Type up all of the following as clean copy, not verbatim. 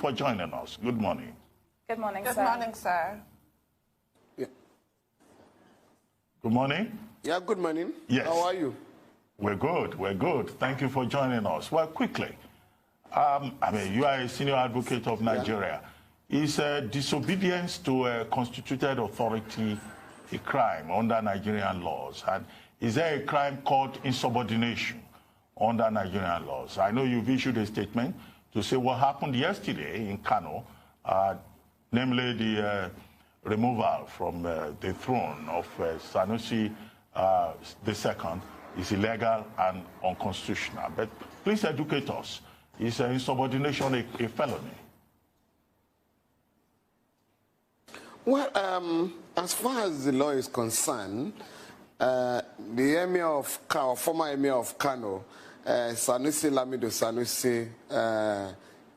for joining us. Good morning. Good morning, sir. Good morning, sir. Yeah. Good morning. Yeah, good morning. Yes. How are you? We're good. We're good. Thank you for joining us. Well, quickly, you are a senior advocate of Nigeria. Yeah. Is disobedience to a constituted authority a crime under Nigerian laws? And is there a crime called insubordination under Nigerian laws? I know you've issued a statement to say what happened yesterday in Kano, namely the removal from the throne of Sanusi II is illegal and unconstitutional. But please educate us. Is insubordination a felony? Well, as far as the law is concerned, the Emir of Kano, former Emir of Kano, Sanusi Lamido Sanusi,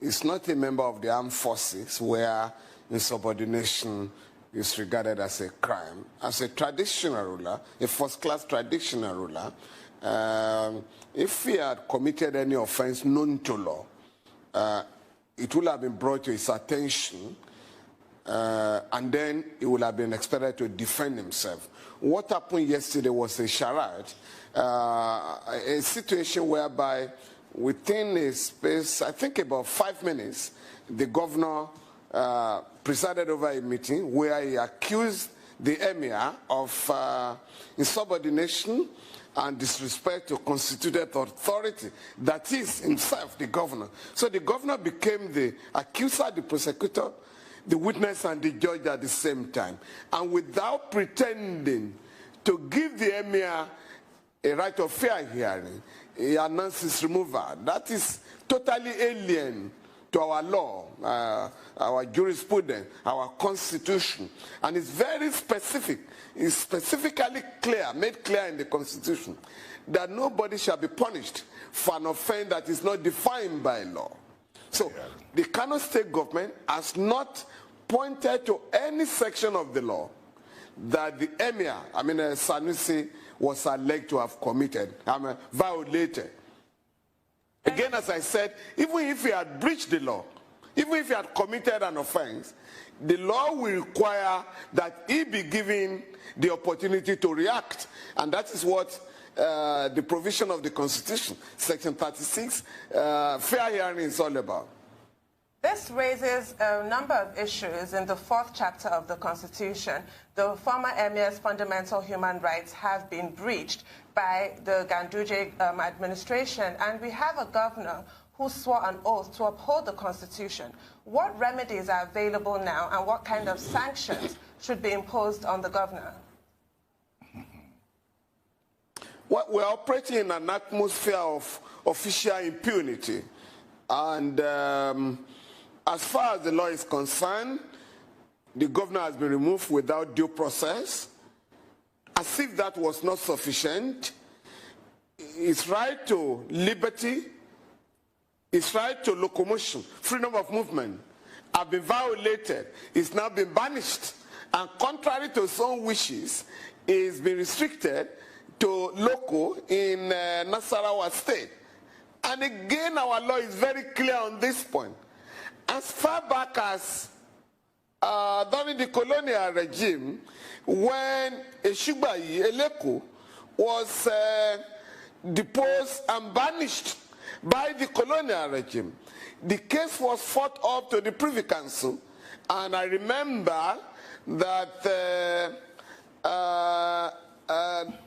is not a member of the armed forces where insubordination is regarded as a crime. As a traditional ruler, a first-class traditional ruler, if he had committed any offense known to law, it would have been brought to his attention, and then he would have been expected to defend himself. What happened yesterday was a charade, a situation whereby within a space, I think about 5 minutes, the governor presided over a meeting where he accused the emir of insubordination and disrespect to constituted authority, that is himself, the governor. So the governor became the accuser, the prosecutor, the witness, and the judge at the same time. And without pretending to give the emir a right of fair hearing, he announced his removal. That is totally alien to our law, our jurisprudence, our constitution. And it's very specific. It's specifically clear, made clear in the constitution, that nobody shall be punished for an offense that is not defined by law. So the Kano state government has not pointed to any section of the law that the emir, Sanusi, was alleged to have committed, violated. Again, as I said, even if he had breached the law, even if he had committed an offense, the law will require that he be given the opportunity to react. And that is what the provision of the Constitution, Section 36, fair hearing is all about. This raises a number of issues in the 4th chapter of the Constitution. The former Emir's fundamental human rights have been breached by the Ganduje administration, and we have a governor who swore an oath to uphold the Constitution. What remedies are available now, and what kind of sanctions should be imposed on the governor? Well, we're operating in an atmosphere of official impunity, and as far as the law is concerned, the governor has been removed without due process. As if that was not sufficient, his right to liberty, his right to locomotion, freedom of movement, have been violated. He's now been banished, and contrary to his own wishes, he's been restricted to local in Nasarawa State. And again, our law is very clear on this point. As far back as during the colonial regime, when Eshugbayi Eleko was deposed and banished by the colonial regime, the case was fought up to the Privy Council, and I remember that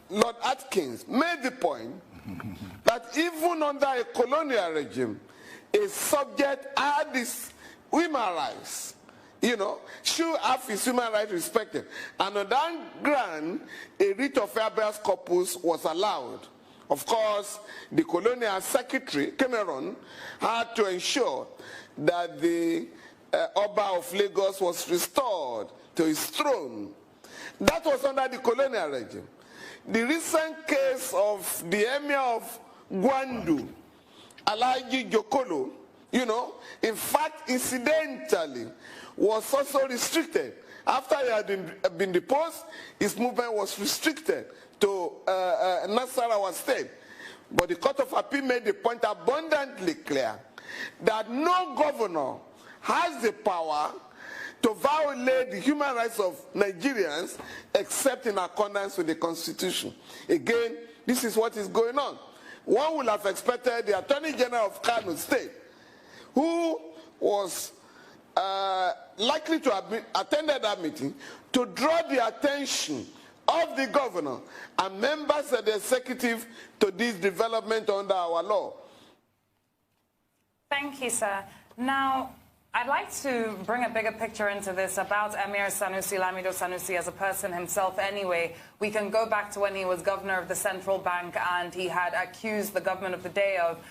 Lord Atkins made the point that even under a colonial regime, a subject had his human rights, should have his human rights respected. And on that ground, a writ of habeas corpus was allowed. Of course, the colonial secretary, Cameron, had to ensure that the Oba of Lagos was restored to his throne. That was under the colonial regime. The recent case of the Emir of Gwandu, Alaji Jokolo, in fact, incidentally, was also restricted. After he had been deposed, his movement was restricted to Nasarawa State. But the Court of Appeal made the point abundantly clear that no governor has the power to violate the human rights of Nigerians except in accordance with the Constitution. Again, this is what is going on. One would have expected the Attorney General of Kano State, who was likely to have attended that meeting, to draw the attention of the governor and members of the executive to this development under our law. Thank you, sir. Now, I'd like to bring a bigger picture into this about Emir Sanusi, Lamido Sanusi, as a person himself anyway. We can go back to when he was governor of the central bank and he had accused the government of the day of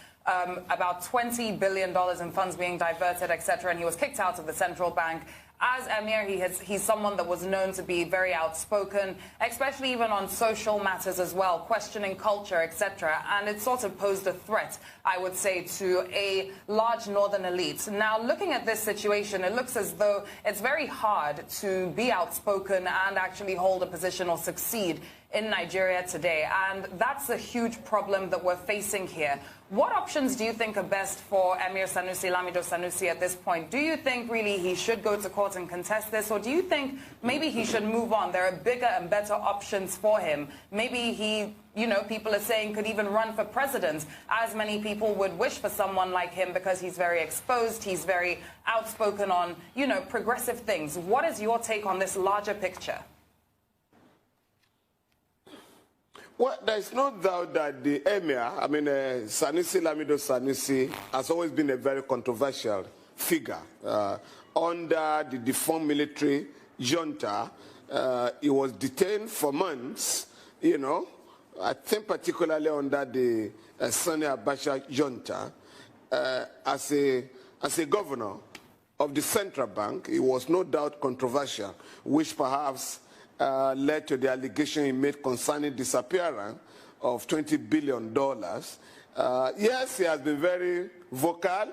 about $20 billion in funds being diverted, etc., and he was kicked out of the central bank. As Emir, he's someone that was known to be very outspoken, especially even on social matters as well, questioning culture, etc. And it sort of posed a threat, I would say, to a large northern elite. Now, looking at this situation, it looks as though it's very hard to be outspoken and actually hold a position or succeed in Nigeria today. And that's a huge problem that we're facing here. What options do you think are best for Emir Sanusi, Lamido Sanusi, at this point? Do you think really he should go to court and contest this? Or do you think maybe he should move on? There are bigger and better options for him. Maybe he, people are saying could even run for president, as many people would wish for someone like him because he's very exposed, he's very outspoken on, progressive things. What is your take on this larger picture? Well, there's no doubt that the Emir, Sanusi Lamido Sanusi, has always been a very controversial figure. Under the deformed military junta, he was detained for months, I think particularly under the Sani Abacha junta, as a governor of the central bank. He was no doubt controversial, which perhaps led to the allegation he made concerning disappearance of $20 billion. Yes, he has been very vocal,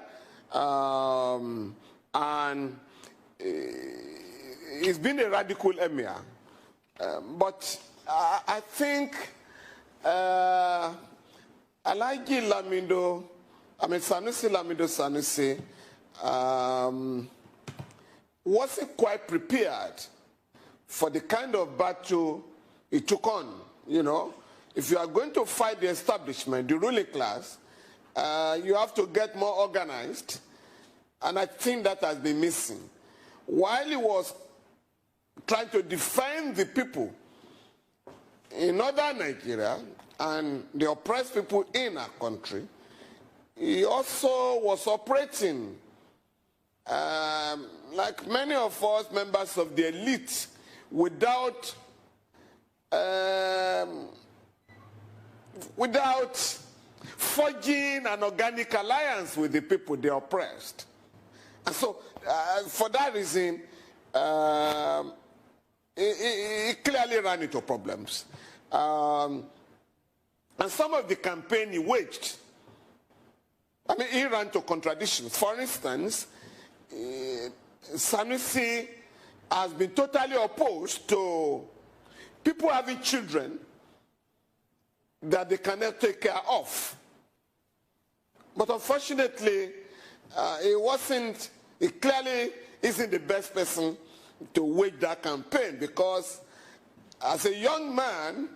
and he's been a radical emir. But I think Sanusi Lamido Sanusi wasn't quite prepared for the kind of battle he took on. If you are going to fight the establishment, the ruling class, you have to get more organized, and I think that has been missing. While he was trying to defend the people in northern Nigeria and the oppressed people in our country, he also was operating like many of us, members of the elite, without forging an organic alliance with the people they oppressed. And so, for that reason, he clearly ran into problems. And some of the campaign he waged, he ran into contradictions. For instance, Sanusi has been totally opposed to people having children that they cannot take care of. But unfortunately, he clearly isn't the best person to wage that campaign, because as a young man,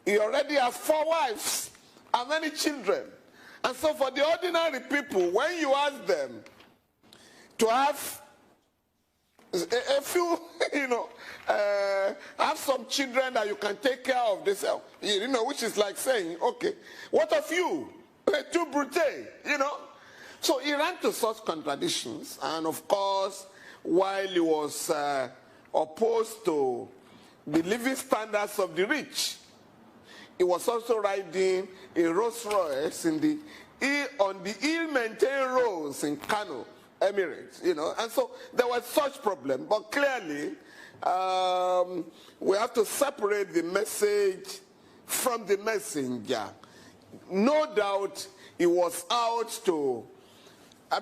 he already has 4 wives and many children. And so for the ordinary people, when you ask them to have a few, have some children that you can take care of themselves, which is like saying, okay, what of you? Too brute, So he ran to such contradictions, and of course, while he was opposed to the living standards of the rich, he was also riding a Rolls Royce on the ill-maintained roads in Kano, Emirates, and so there was such problem. But clearly, we have to separate the message from the messenger. No doubt he was out to,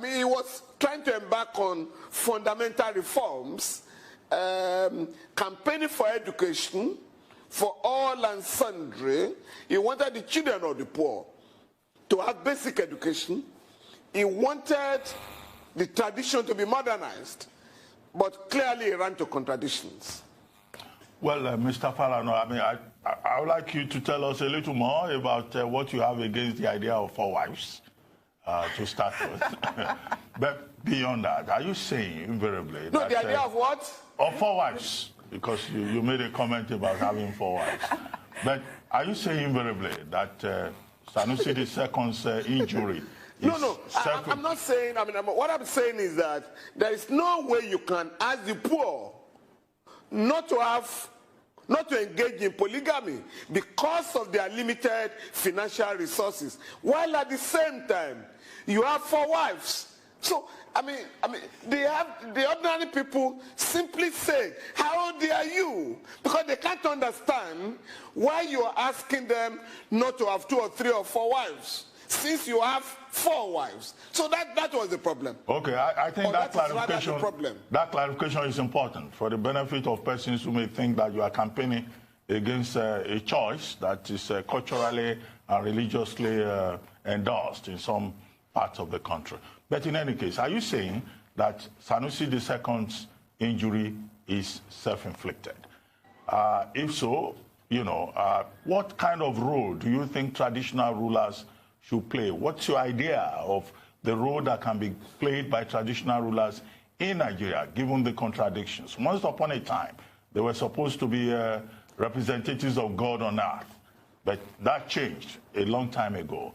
he was trying to embark on fundamental reforms, campaigning for education for all and sundry. He wanted the children of the poor to have basic education. He wanted the tradition to be modernized, but clearly it ran to contradictions. Well, Mr. Falana, I mean, I would like you to tell us a little more about what you have against the idea of 4 wives to start with. But beyond that, are you saying invariably No, that, the idea of what? Of 4 wives, because you made a comment about having 4 wives. But are you saying invariably that Sanusi II's injury is No, I'm not saying, what I'm saying is that there is no way you can ask the poor not to engage in polygamy because of their limited financial resources, while at the same time you have 4 wives. So the ordinary people simply say, how dare you? Because they can't understand why you are asking them not to have 2 or 3 or 4 wives, since you have 4 wives. So that was the problem. Okay, I think that clarification is important for the benefit of persons who may think that you are campaigning against a choice that is culturally and religiously endorsed in some parts of the country. But in any case, are you saying that Sanusi II's injury is self-inflicted? If so, what kind of role do you think traditional rulers should play? What's your idea of the role that can be played by traditional rulers in Nigeria, given the contradictions? Once upon a time, they were supposed to be representatives of God on earth, but that changed a long time ago.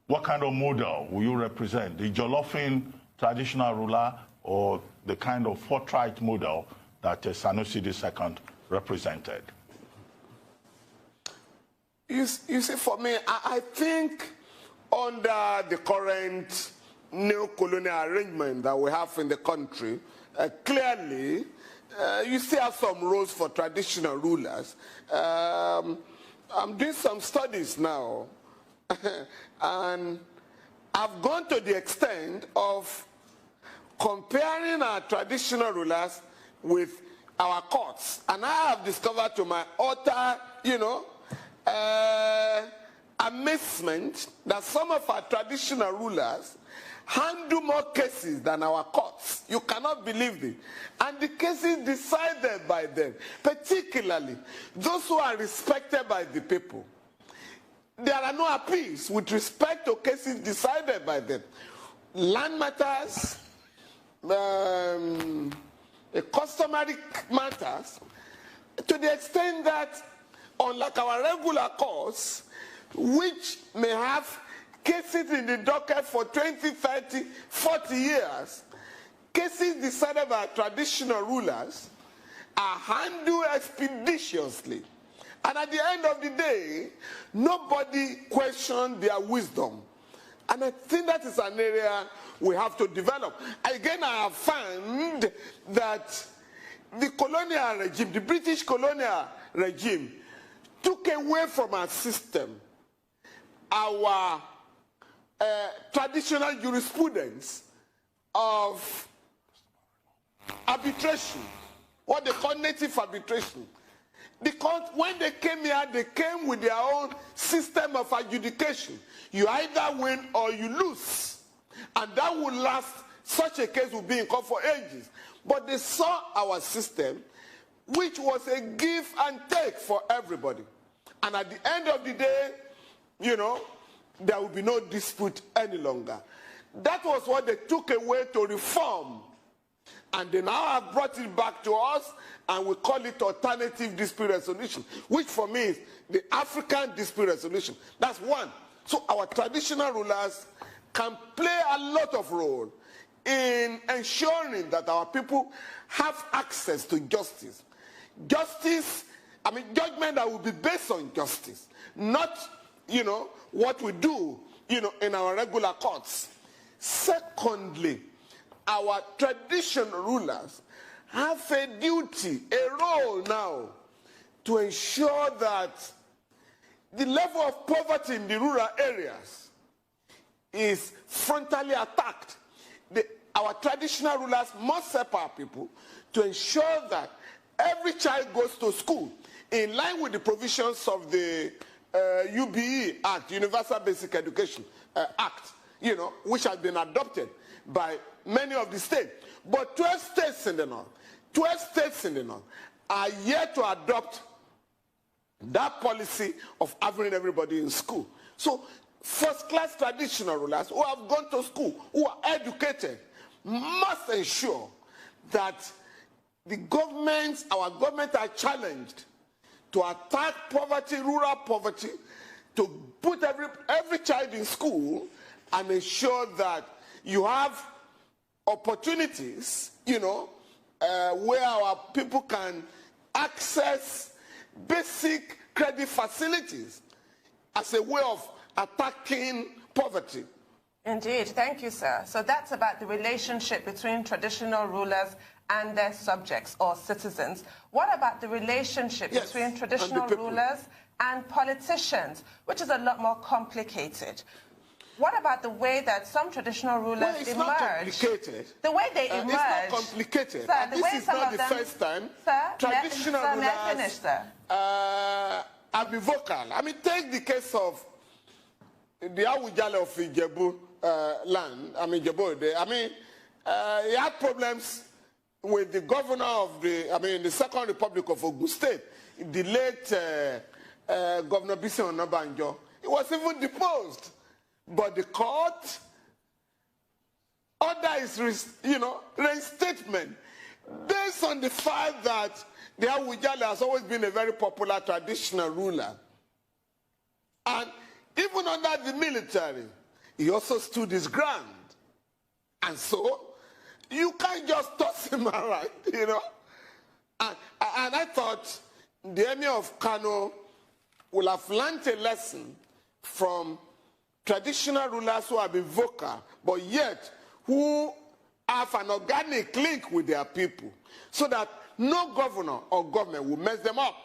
What kind of model will you represent? The Jolofin traditional ruler or the kind of forthright model that Sanusi II represented? You see, for me, I think under the current neo-colonial arrangement that we have in the country, clearly, you still have some roles for traditional rulers. I'm doing some studies now, and I've gone to the extent of comparing our traditional rulers with our courts. And I have discovered to my utter, amazement that some of our traditional rulers handle more cases than our courts. You cannot believe it. And the cases decided by them, particularly those who are respected by the people. There are no appeals with respect to cases decided by them. Land matters, customary matters, to the extent that, unlike our regular courts, which may have cases in the docket for 20, 30, 40 years, cases decided by traditional rulers are handled expeditiously. And at the end of the day, nobody questions their wisdom. And I think that is an area we have to develop. Again, I have found that the colonial regime, the British colonial regime, took away from our system our traditional jurisprudence of arbitration, what they call native arbitration. Because when they came here, they came with their own system of adjudication. You either win or you lose. And that will last, such a case will be in court for ages. But they saw our system, which was a give and take for everybody. And at the end of the day, there will be no dispute any longer. That was what they took away to reform. And they now have brought it back to us, and we call it alternative dispute resolution, which for me is the African dispute resolution. That's one. So our traditional rulers can play a lot of role in ensuring that our people have access to justice. Judgment that will be based on justice, not, what we do, in our regular courts. Secondly, our traditional rulers have a duty, a role now, to ensure that the level of poverty in the rural areas is frontally attacked. Our traditional rulers must help our people to ensure that every child goes to school in line with the provisions of the UBE Act, Universal Basic Education Act. you know, which has been adopted by many of the states. But 12 states in the north, 12 states in the north are yet to adopt that policy of having everybody in school. So first-class traditional rulers who have gone to school, who are educated, must ensure that the governments, our government, are challenged to attack poverty, rural poverty, to put every child in school and ensure that you have opportunities, you know, where our people can access basic credit facilities as a way of attacking poverty. Indeed, thank you, sir. So that's about the relationship between traditional rulers and their subjects or citizens. What about the relationship between traditional rulers and politicians, which is a lot more complicated? What about the way that some traditional rulers it's emerge? Not complicated. The way they emerge. It's not complicated. Sir, and this is not the first time traditional rulers may I finish, sir? Have been vocal. I mean, take the case of the Awujale of Ijebu land. I mean, Ijebu. I mean, he had problems with the governor of the Second Republic of Ogun State, the late Governor Bisi Onabanjo. He was even deposed. But the court ordered his, reinstatement based on the fact that the Awujale has always been a very popular traditional ruler. And even under the military, he also stood his ground. And so, you can't just toss him around, you know. And I thought the Emir of Kano will have learned a lesson from traditional rulers who have been vocal, but yet who have an organic link with their people, so that no governor or government will mess them up.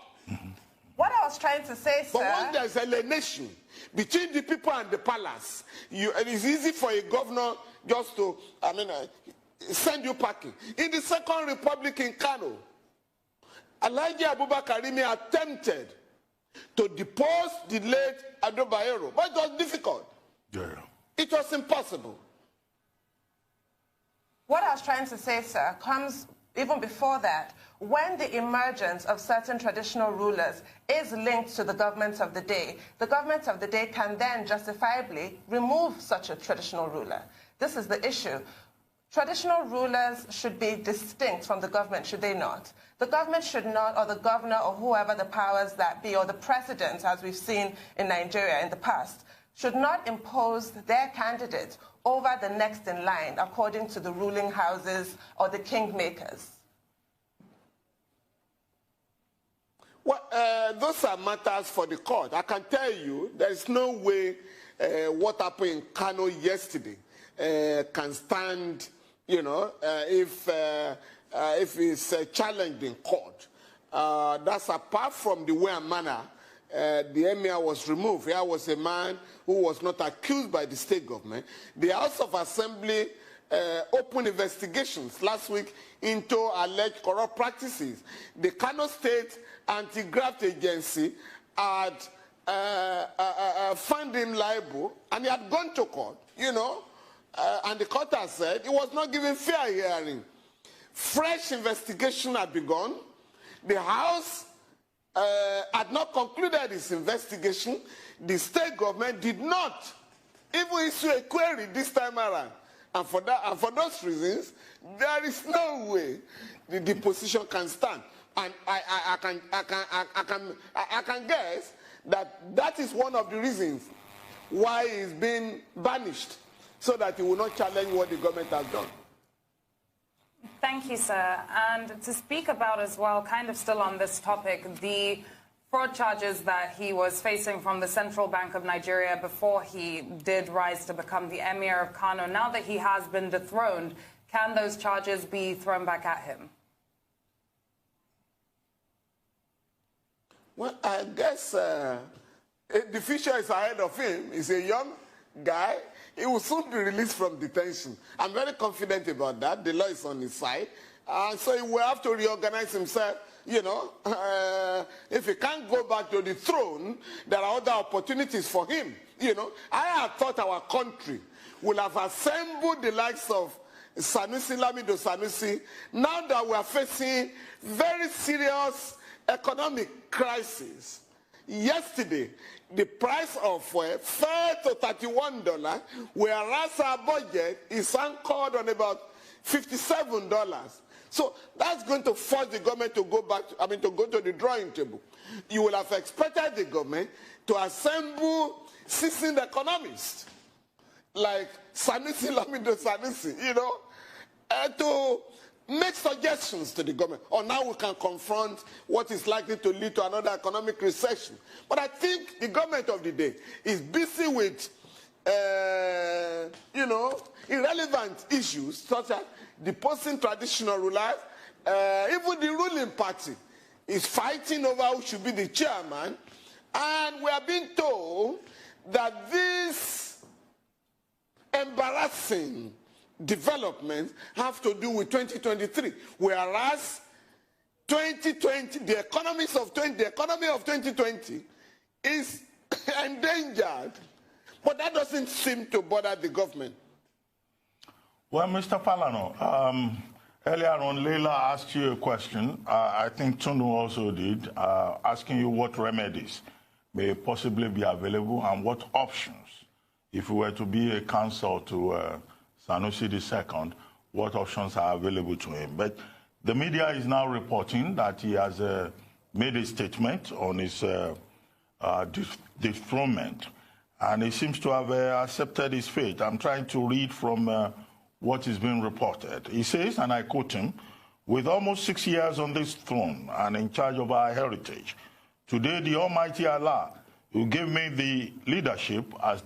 What I was trying to say, sir... But once there's alienation between the people and the palace, it is easy for a governor just to, send you packing. In the Second Republic in Kano, Alhaji Abubakar Rimi attempted to depose the late Ado Bayero, but it was difficult. Yeah. It was impossible. What I was trying to say, sir, comes even before that, when the emergence of certain traditional rulers is linked to the government of the day can then justifiably remove such a traditional ruler. This is the issue. Traditional rulers should be distinct from the government, should they not? The government should not, or the governor, or whoever the powers that be, or the president, as we've seen in Nigeria in the past, should not impose their candidates over the next in line according to the ruling houses or the kingmakers. Well, those are matters for the court. I can tell you there is no way what happened in Kano yesterday can stand, if it's challenged in court. That's apart from the way and manner the Emir was removed. Here was a man who was not accused by the state government. The House of Assembly opened investigations last week into alleged corrupt practices. The Kano State Anti-Graft Agency had found him liable, and he had gone to court, and the court has said he was not given fair hearing. Fresh investigation had begun. The House had not concluded its investigation. The state government did not even issue a query this time around. And for those reasons, there is no way the position can stand. And I can guess that is one of the reasons why he's been banished, so that he will not challenge what the government has done. Thank you, sir. And to speak about as well, kind of still on this topic, the fraud charges that he was facing from the Central Bank of Nigeria before he did rise to become the Emir of Kano. Now that he has been dethroned, can those charges be thrown back at him? Well, I guess the future is ahead of him. He's a young guy. He will soon be released from detention. I'm very confident about that. The law is on his side. So he will have to reorganize himself. If he can't go back to the throne, there are other opportunities for him. I had thought our country will have assembled the likes of Sanusi, Lamido Sanusi, now that we are facing very serious economic crisis. Yesterday, the price of fuel fell to $31, whereas our budget is anchored on about $57. So that's going to force the government to go back, to go to the drawing table. You will have expected the government to assemble seasoned economists like Sanusi, Lamido Sanusi, to make suggestions to the government. Or now we can confront what is likely to lead to another economic recession. But I think the government of the day is busy with, irrelevant issues such as deposing traditional rulers. Even the ruling party is fighting over who should be the chairman. And we are being told that this embarrassing developments have to do with 2023, whereas 2020, the economy of 2020 is endangered. But that doesn't seem to bother the government. Well, Mr. Falana, earlier on, Leila asked you a question. I think Tunu also did, asking you what remedies may possibly be available and what options, if we were to be a counsel to Sanusi II, what options are available to him. But the media is now reporting that he has made a statement on his dethronement, and he seems to have accepted his fate. I'm trying to read from what is being reported. He says, and I quote him, "With almost 6 years on this throne and in charge of our heritage, today the Almighty Allah, who gave me the leadership, as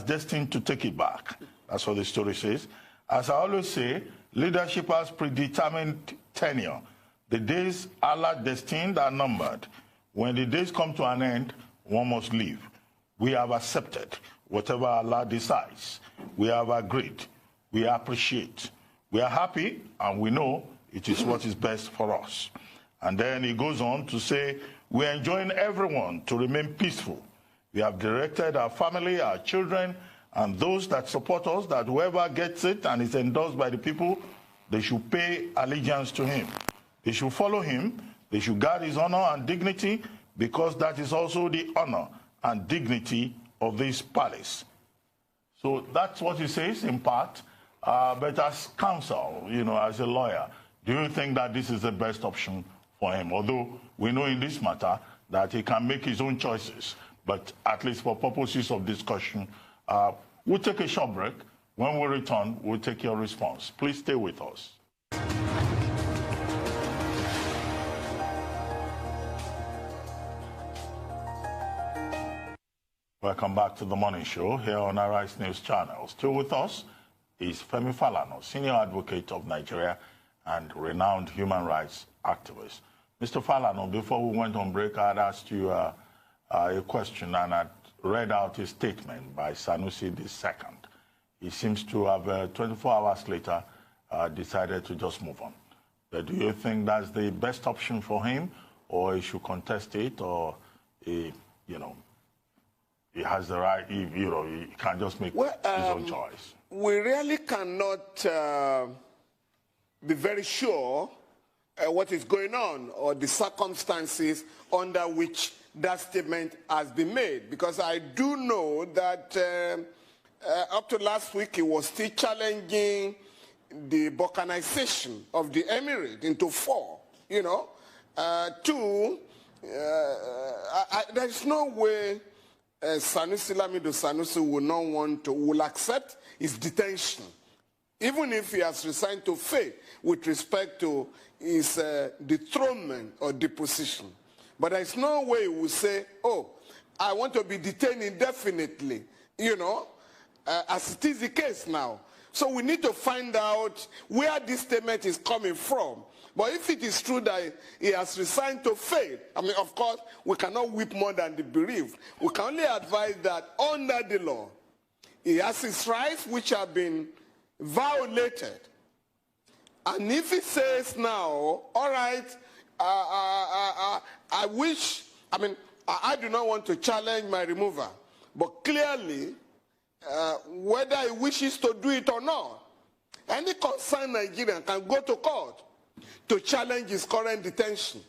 destined to take it back." That's what the story says. As I always say, leadership has predetermined tenure. The days Allah destined are numbered. When the days come to an end, one must leave. We have accepted whatever Allah decides. We have agreed. We appreciate. We are happy, and we know it is what is best for us. And then he goes on to say, we enjoin everyone to remain peaceful. We have directed our family, our children, and those that support us, that whoever gets it and is endorsed by the people, they should pay allegiance to him. They should follow him. They should guard his honor and dignity, because that is also the honor and dignity of this palace. So that's what he says in part. But as counsel, as a lawyer, do you think that this is the best option for him? Although we know in this matter that he can make his own choices, but at least for purposes of discussion, we'll take a short break. When we return, we'll take your response. Please stay with us. Welcome back to the Morning Show here on Arise News Channel. Still with us is Femi Falana, Senior Advocate of Nigeria and renowned human rights activist. Mr. Falana, before we went on break, I had asked you a question, and I read out a statement by Sanusi II. He seems to have, 24 hours later, decided to just move on. But do you think that's the best option for him, or he should contest it, or he has the right, he can just make his own choice? We really cannot be very sure what is going on or the circumstances under which that statement has been made, because I do know that up to last week he was still challenging the balkanization of the Emirate into 4. There's no way Sanusi Lamido Sanusi will accept his detention, even if he has resigned to faith with respect to his dethronement or deposition. But there's no way he will say, oh, I want to be detained indefinitely, as it is the case now. So we need to find out where this statement is coming from. But if it is true that he has resigned to faith, of course, we cannot weep more than the bereaved. We can only advise that under the law, he has his rights which have been violated. And if he says now, all right, I do not want to challenge my removal, but clearly whether he wishes to do it or not. Any concerned Nigerian can go to court to challenge his current detention.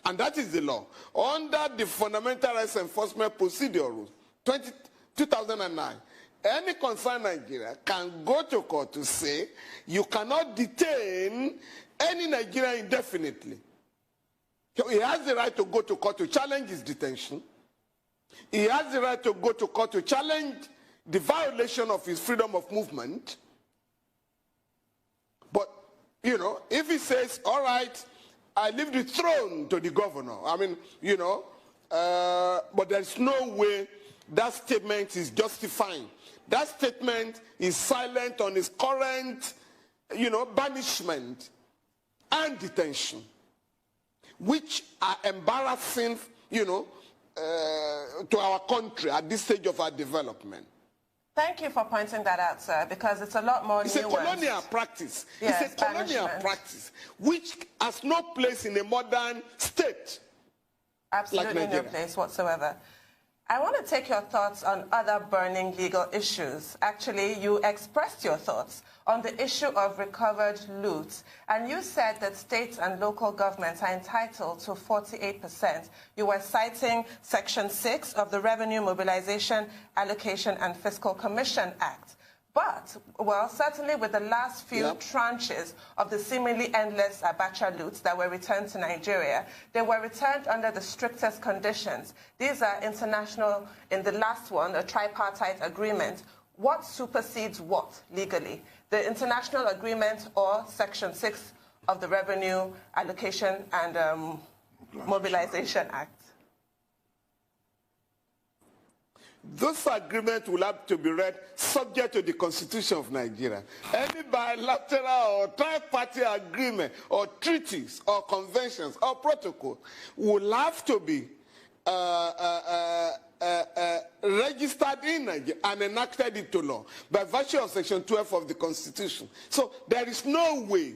And that is the law. Under the Fundamental Rights Enforcement Procedure Rules, 2009, any concerned Nigerian can go to court to say you cannot detain any Nigerian indefinitely. So he has the right to go to court to challenge his detention. He has the right to go to court to challenge the violation of his freedom of movement. But, you know, if he says, all right, I leave the throne to the governor, I mean, you know, but there's no way that statement is justifying. That statement is silent on his current, you know, banishment and detention, which are embarrassing, you know, to our country at this stage of our development. Thank you for pointing that out, sir, because it's a lot more nuanced. It's a colonial practice. Yes, it's a colonial practice which has no place in a modern state. Absolutely like no place whatsoever. I want to take your thoughts on other burning legal issues. Actually, you expressed your thoughts on the issue of recovered loot, and you said that states and local governments are entitled to 48%. You were citing Section 6 of the Revenue Mobilization, Allocation and Fiscal Commission Act. But, well, certainly with the last few tranches of the seemingly endless Abacha loots that were returned to Nigeria, they were returned under the strictest conditions. These are international, in the last one, a tripartite agreement. What supersedes what legally? The international agreement or Section 6 of the Revenue Allocation and Mobilization Act? Those agreements will have to be read subject to the Constitution of Nigeria. Any bilateral or tri-party agreement or treaties or conventions or protocols will have to be registered in Nigeria and enacted into law by virtue of Section 12 of the Constitution. So there is no way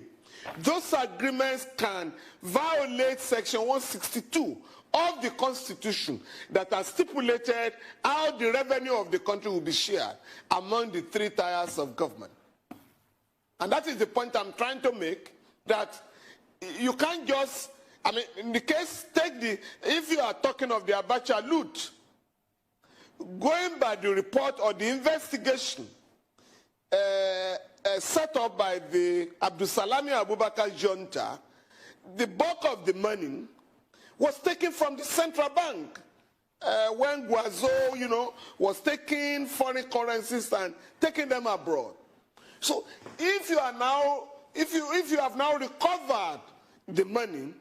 those agreements can violate Section 162 of the Constitution that has stipulated how the revenue of the country will be shared among the three tiers of government. And that is the point I'm trying to make, that you can't just, I mean, in the case, if you are talking of the Abacha loot, going by the report or the investigation set up by the Abdulsalami Abubakar junta, the bulk of the money was taken from the central bank when Guazo, you know, was taking foreign currencies and taking them abroad. So if you are now, if you have now recovered the money,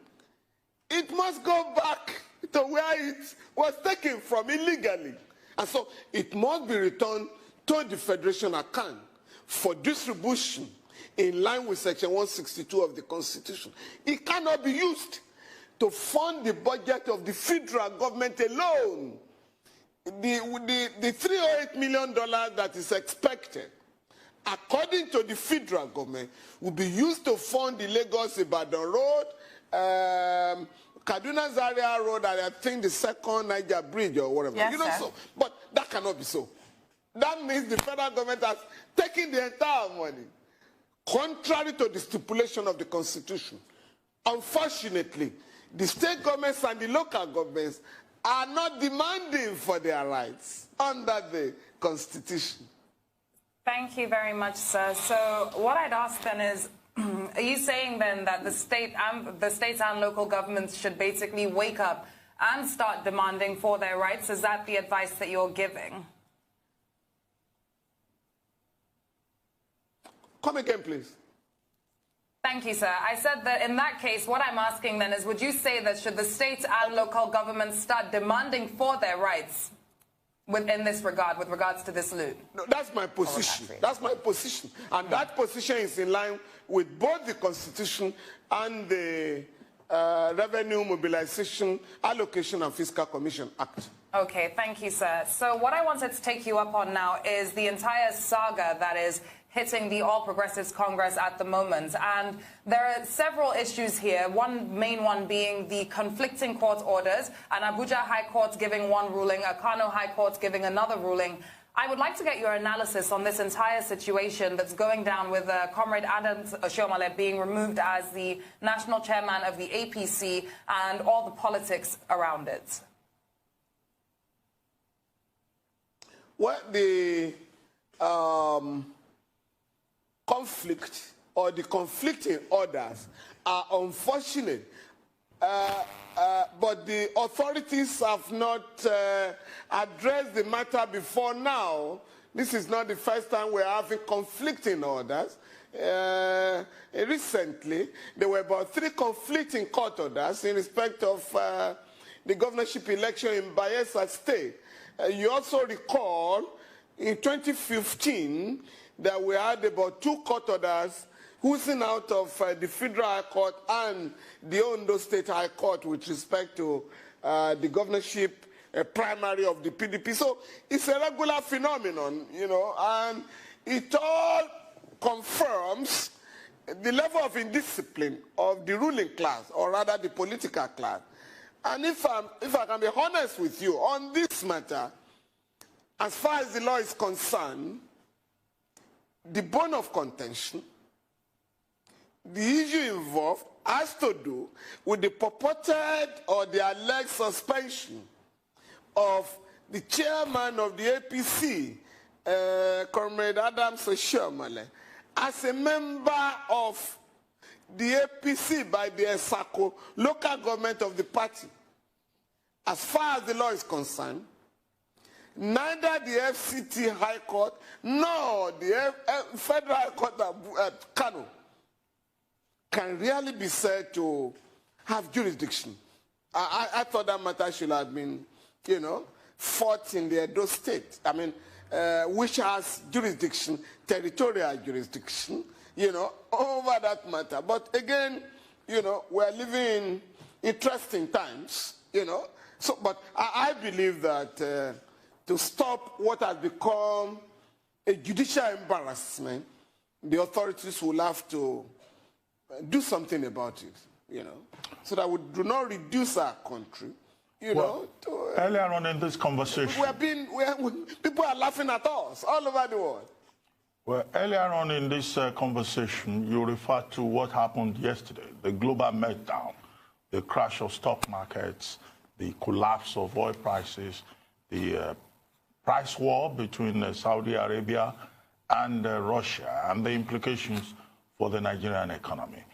it must go back to where it was taken from illegally. And so it must be returned to the Federation account for distribution in line with Section 162 of the Constitution. It cannot be used to fund the budget of the federal government alone. The $308 million that is expected, according to the federal government, will be used to fund the Lagos-Ibadan Road, Kaduna Zaria Road, and I think the second Niger Bridge or whatever. Yes, you know, so, but that cannot be so. That means the federal government has taken the entire money, contrary to the stipulation of the Constitution. Unfortunately, the state governments and the local governments are not demanding for their rights under the Constitution. Thank you very much, sir. So what I'd ask then is, are you saying then that the states and local governments should basically wake up and start demanding for their rights? Is that the advice that you're giving? Come again, please. Thank you, sir. I said that in that case, what I'm asking then is, would you say that should the states and local governments start demanding for their rights in this regard, with regards to this loot? No, that's my position. That's my position. And that position is in line with both the Constitution and the Revenue Mobilization, Allocation and Fiscal Commission Act. Okay, thank you, sir. So what I wanted to take you up on now is the entire saga that is hitting the All Progressives Congress at the moment. And there are several issues here, one main one being the conflicting court orders, and Abuja High Court giving one ruling, a Kano High Court giving another ruling. I would like to get your analysis on this entire situation that's going down with Comrade Adams Oshiomhole being removed as the national chairman of the APC and all the politics around it. Well, the conflict or the conflicting orders are unfortunate, but the authorities have not addressed the matter before now. This is not the first time we're having conflicting orders. Recently, there were about 3 conflicting court orders in respect of the governorship election in Bayelsa State. You also recall in 2015 that we had about 2 court orders oozing out of the Federal High Court and the Ondo State High Court with respect to the governorship primary of the PDP. So it's a regular phenomenon, you know, and it all confirms the level of indiscipline of the ruling class, or rather the political class. And if I can be honest with you on this matter, as far as the law is concerned, the bone of contention, the issue involved has to do with the purported or the alleged suspension of the chairman of the APC, Comrade Adams Oshiomhole, as a member of the APC by the ESACO, local government of the party. As far as the law is concerned, neither the FCT High Court nor the Federal High Court at Kano can really be said to have jurisdiction. I thought that matter should have been, you know, fought in the Edo State. I mean, which has jurisdiction, territorial jurisdiction, you know, over that matter. But again, you know, we're living in interesting times, you know. So, but I believe that to stop what has become a judicial embarrassment, the authorities will have to do something about it, you know, so that we do not reduce our country, you know. Earlier on in this conversation, people are laughing at us all over the world. Well, earlier on in this conversation, you referred to what happened yesterday, the global meltdown, the crash of stock markets, the collapse of oil prices, the price war between Saudi Arabia and Russia, and the implications for the Nigerian economy.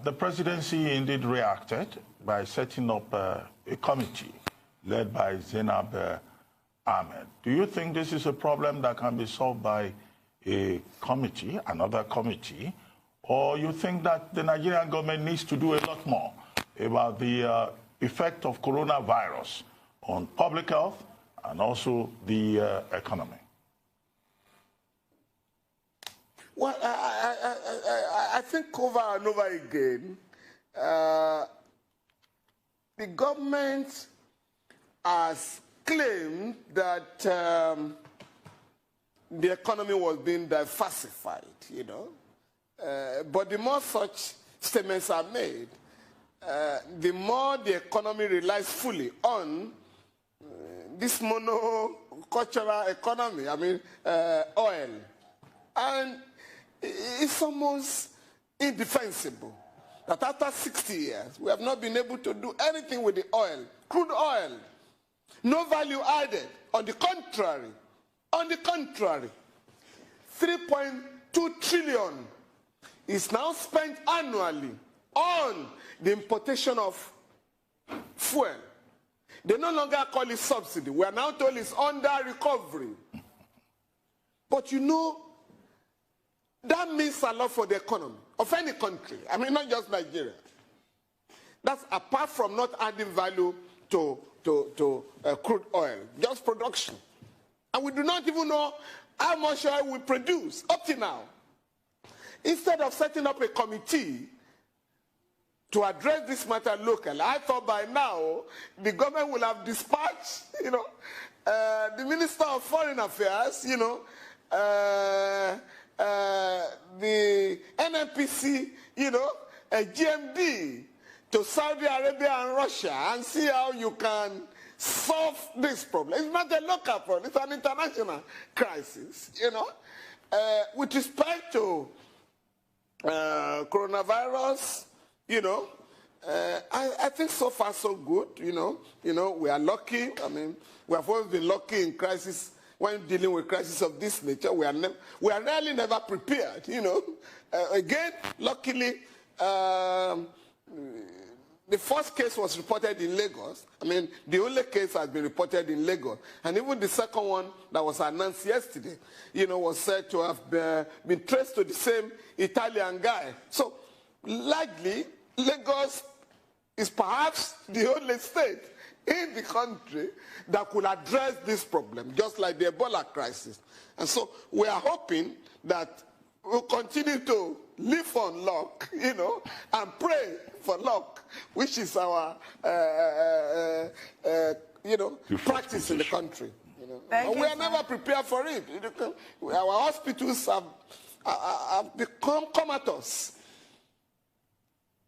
The presidency indeed reacted by setting up a committee led by Zainab Ahmed. Do you think this is a problem that can be solved by a committee, another committee, or you think that the Nigerian government needs to do a lot more about the effect of coronavirus on public health and also the economy? Well, I think over and over again, the government has claimed that the economy was being diversified, you know. But the more such statements are made, the more the economy relies fully on this monocultural economy, I mean, oil. And it's almost indefensible that after 60 years, we have not been able to do anything with the oil, crude oil. No value added. On the contrary, 3.2 trillion is now spent annually on the importation of fuel. They no longer call it subsidy. We are now told it's under recovery. But you know, that means a lot for the economy of any country. I mean, not just Nigeria. That's apart from not adding value to crude oil, just production. And we do not even know how much oil we produce up to now. Instead of setting up a committee to address this matter locally, I thought by now the government will have dispatched, you know, the Minister of Foreign Affairs, you know, the NNPC, you know, GMD to Saudi Arabia and Russia and see how you can solve this problem. It's not a local problem, it's an international crisis, you know. With respect to coronavirus, you know, I think so far so good, you know, we are lucky. I mean, we have always been lucky in crisis. When dealing with crisis of this nature, we are really never prepared, you know. Again, luckily, the first case was reported in Lagos. I mean, the only case has been reported in Lagos. And even the second one that was announced yesterday, you know, was said to have been traced to the same Italian guy. So, likely, Lagos is perhaps the only state in the country that could address this problem, just like the Ebola crisis. And so, we are hoping that we'll continue to live on luck, you know, and pray for luck, which is our, you know, practice in the country. You know. But we are never prepared for it. Our hospitals have become comatose.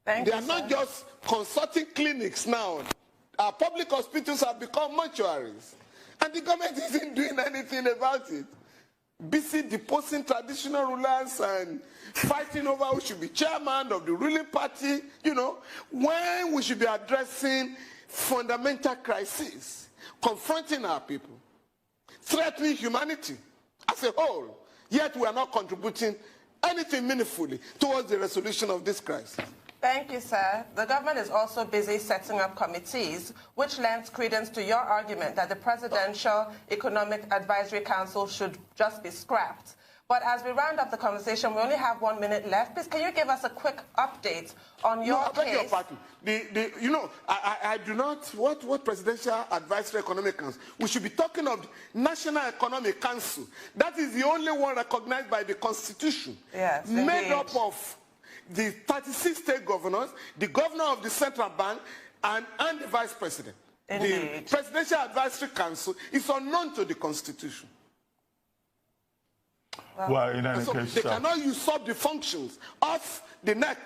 They are not just consulting clinics now. Our public hospitals have become mortuaries. And the government isn't doing anything about it. Busy deposing traditional rulers and fighting over who should be chairman of the ruling party, you know, when we should be addressing fundamental crises, confronting our people, threatening humanity as a whole, yet we are not contributing anything meaningfully towards the resolution of this crisis. Thank you, sir. The government is also busy setting up committees, which lends credence to your argument that the Presidential Economic Advisory Council should just be scrapped. But as we round up the conversation, we only have 1 minute left. Please, can you give us a quick update on your case? Your party. You know, I do not, what Presidential Advisory Economic Council? We should be talking of National Economic Council. That is the only one recognized by the Constitution. Yes, made indeed. up of the 36 state governors, the governor of the central bank, and the vice president. Indeed. The Presidential Advisory Council is unknown to the Constitution. Well, in any So case, they cannot usurp the functions of the NEC.